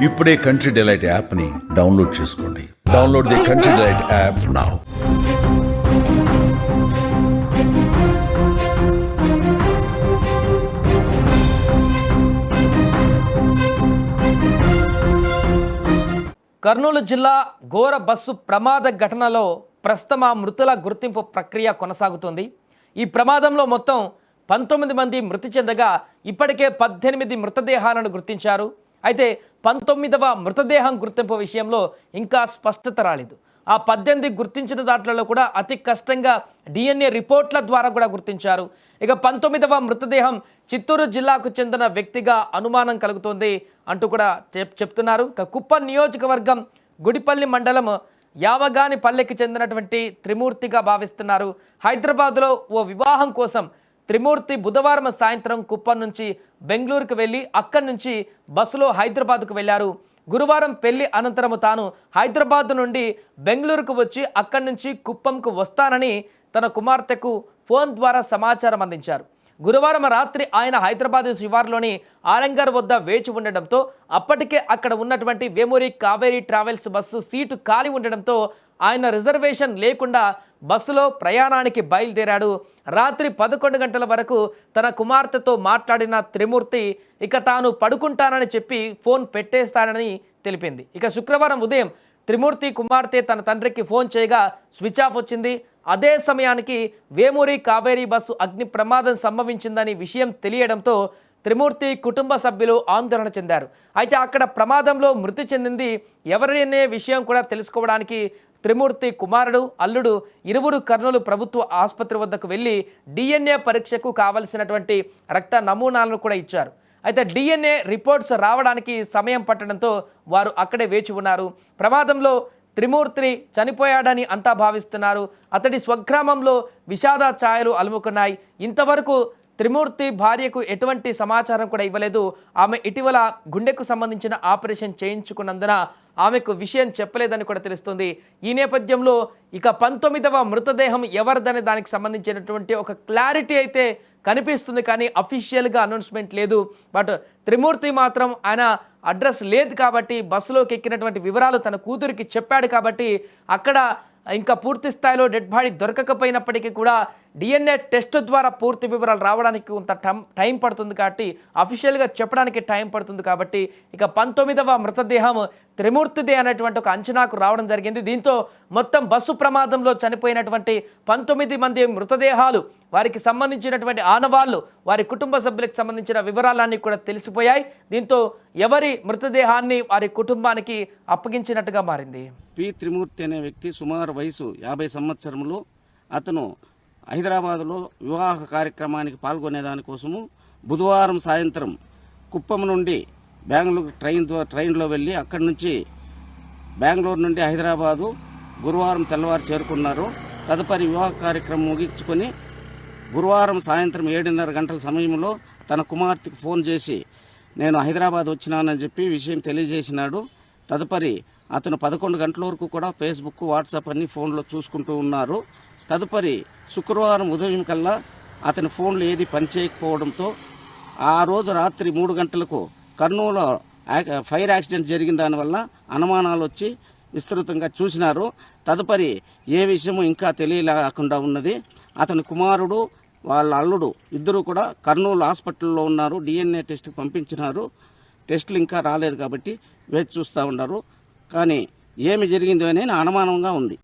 ఇప్పుడే country delight యాప్ని download చేసుకోండి. Download the country delight app now. Kurnool జిల్లా ఘోర బస్సు ప్రమాద ఘటనలో ప్రస్తుతం ఆ మృతుల గుర్తింపు ప్రక్రియ కొనసాగుతుంది. ఈ ప్రమాదంలో మొత్తం 19 మంది మృతి చెందగా ఇప్పటికే 18 మృతదేహాలను గుర్తించారు. అయితే 19వ మృతదేహం గుర్తింపు విషయంలో ఇంకా స్పష్టత రాలేదు. ఆ 18 గుర్తించిన దాంట్లో కూడా అతి కష్టంగా DNA రిపోర్ట్ల ద్వారా కూడా గుర్తించారు. ఇక 19వ మృతదేహం చిత్తూరు జిల్లాకు చెందిన వ్యక్తిగా అనుమానం కలుగుతోంది అంటూ కూడా చెప్తున్నారు. కుప్పం నియోజకవర్గం గుడిపల్లి మండలం యావగాని పల్లెకి చెందినటువంటి త్రిమూర్తిగా భావిస్తున్నారు. హైదరాబాద్లో ఓ వివాహం కోసం త్రిమూర్తి బుధవారం సాయంత్రం కుప్పం నుంచి బెంగళూరుకు వెళ్ళి అక్కడి నుంచి బస్సులో హైదరాబాద్కు వెళ్ళారు. గురువారం పెళ్లి అనంతరం తాను హైదరాబాద్ నుండి బెంగళూరుకు వచ్చి అక్కడి నుంచి కుప్పంకు వస్తానని తన కుమార్తెకు ఫోన్ ద్వారా సమాచారం అందించారు. గురువారం రాత్రి ఆయన హైదరాబాద్ శివార్లోని ఆరంగర్ వద్ద వేచి ఉండడంతో అప్పటికే అక్కడ ఉన్నటువంటి Vemuri Kaveri travels bus seat ఖాళీ ఉండడంతో ఆయన రిజర్వేషన్ లేకుండా బస్సులో ప్రయాణానికి బయలుదేరాడు. రాత్రి 11 గంటల వరకు తన కుమార్తెతో మాట్లాడిన త్రిమూర్తి ఇక తాను పడుకుంటానని చెప్పి ఫోన్ పెట్టేస్తానని తెలిపింది. ఇక శుక్రవారం ఉదయం త్రిమూర్తి కుమార్తె తన తండ్రికి ఫోన్ చేయగా స్విచ్ ఆఫ్ వచ్చింది. అదే సమయానికి వేమూరి కావేరీ బస్సు అగ్ని ప్రమాదం సంభవించిందని విషయం తెలియడంతో త్రిమూర్తి కుటుంబ సభ్యులు ఆందోళన చెందారు. అయితే అక్కడ ప్రమాదంలో మృతి చెందింది ఎవరనే విషయం కూడా తెలుసుకోవడానికి త్రిమూర్తి కుమారుడు అల్లుడు ఇరువురు కర్నూలు ప్రభుత్వ ఆసుపత్రి వద్దకు వెళ్ళి DNA పరీక్షకు కావలసినటువంటి రక్త నమూనాలను కూడా ఇచ్చారు. అయితే DNA రిపోర్ట్స్ రావడానికి సమయం పట్టడంతో వారు అక్కడే వేచి ఉన్నారు. ప్రమాదంలో త్రిమూర్తిని చనిపోయాడని అంతా భావిస్తున్నారు. అతడి స్వగ్రామంలో విషాద ఛాయలు అలుముకున్నాయి. ఇంతవరకు త్రిమూర్తి భార్యకు ఎటువంటి సమాచారం కూడా ఇవ్వలేదు. ఆమె ఇటీవల గుండెకు సంబంధించిన ఆపరేషన్ చేయించుకున్నందున ఆమెకు విషయం చెప్పలేదని కూడా తెలుస్తుంది. ఈ నేపథ్యంలో ఇక 19వ మృతదేహం ఎవరిదనే దానికి సంబంధించినటువంటి ఒక క్లారిటీ అయితే కనిపిస్తుంది, కానీ అఫీషియల్గా అనౌన్స్మెంట్ లేదు. బట్ త్రిమూర్తి మాత్రం ఆయన అడ్రస్ లేదు కాబట్టి బస్సులోకి ఎక్కినటువంటి వివరాలు తన కూతురికి చెప్పాడు కాబట్టి అక్కడ ఇంకా పూర్తి స్థాయిలో డెడ్ బాడీ దొరకకపోయినప్పటికీ కూడా DNA టెస్ట్ ద్వారా పూర్తి వివరాలు రావడానికి కొంత టైం పడుతుంది కాబట్టి అఫీషియల్గా చెప్పడానికి టైం పడుతుంది కాబట్టి ఇక 19వ మృతదేహం త్రిమూర్తిదే అనేటువంటి ఒక అంచనాకు రావడం జరిగింది. దీంతో మొత్తం బస్సు ప్రమాదంలో చనిపోయినటువంటి 19 మంది మృతదేహాలు, వారికి సంబంధించినటువంటి ఆనవాళ్ళు, వారి కుటుంబ సభ్యులకు సంబంధించిన వివరాలన్నీ కూడా తెలిసిపోయాయి. దీంతో ఎవరి మృతదేహాన్ని వారి కుటుంబానికి అప్పగించినట్టుగా మారింది. పి త్రిమూర్తి అనే వ్యక్తి సుమారు వయసు 50 సంవత్సరములు. అతను హైదరాబాదులో వివాహ కార్యక్రమానికి పాల్గొనేదానికోసము బుధవారం సాయంత్రం కుప్పం నుండి బెంగళూరు ట్రైన్లో వెళ్ళి అక్కడి నుంచి బెంగళూరు నుండి హైదరాబాదు గురువారం తెల్లవారు చేరుకున్నారు. తదుపరి వివాహ కార్యక్రమం ముగించుకొని గురువారం సాయంత్రం 7:30 గంటల సమయంలో తన కుమార్తెకు ఫోన్ చేసి నేను హైదరాబాద్ వచ్చినానని చెప్పి విషయం తెలియజేసినాడు. తదుపరి అతను 11 గంటల వరకు కూడా ఫేస్బుక్, వాట్సాప్ అన్ని ఫోన్లో చూసుకుంటూ ఉన్నారు. తదుపరి శుక్రవారం ఉదయం కల్లా అతని ఫోన్లు ఏది పనిచేయకపోవడంతో ఆ రోజు రాత్రి 3 గంటలకు కర్నూలు ఫైర్ యాక్సిడెంట్ జరిగిన దానివల్ల అనుమానాలు వచ్చి విస్తృతంగా చూసినారు. తదుపరి ఏ విషయము ఇంకా తెలియలేకుండా ఉన్నది. అతని కుమారుడు వాళ్ళ అల్లుడు ఇద్దరు కూడా కర్నూలు హాస్పిటల్లో ఉన్నారు. DNA టెస్ట్కి పంపించినారు. టెస్టులు ఇంకా రాలేదు కాబట్టి వేచి చూస్తూ ఉన్నారు. కానీ ఏమి జరిగిందో అని అనుమానంగా ఉంది.